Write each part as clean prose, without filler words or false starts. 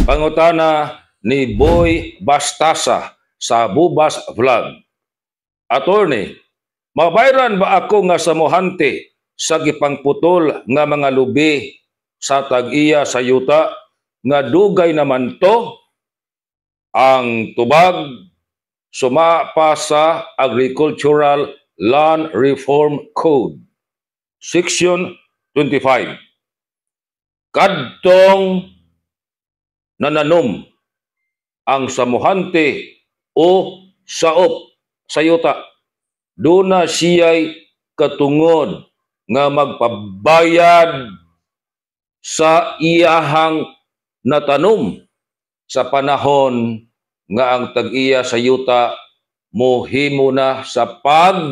Pangutana ni Boy Bastasa sa Bubas Vlog. Attorney, mabayran ba ako nga samuhante sa gipangputol nga mga lubi sa tag-iya sa yuta nga dugay naman to? Ang tubag sumapa sa Agricultural Land Reform Code, Section 25. Kadtong nananom ang samuhante o saop sa yuta, doon na siya'y katungod nga magpabayad sa iyahang natanom sa panahon nga ang tag-iya sa yuta mohimo na sa pagkuha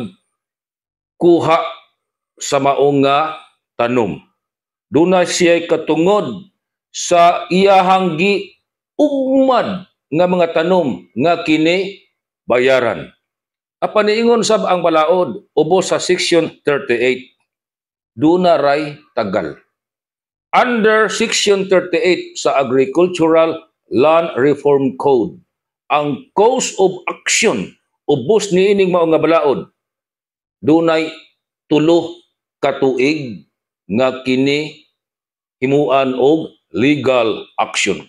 sa maong nga tanom. Doon na siya'y katungod sa iyahang giugmad nga mga tanom nga kini bayaran. Apan niingon sab ang balaod ubos sa Section 38. Doon na ray tagal. Under Section 38 sa Agricultural Land Reform Code, ang cause of action ubos niining mao nga balaod dunay 3 ka tuig nga kini himuan og legal action.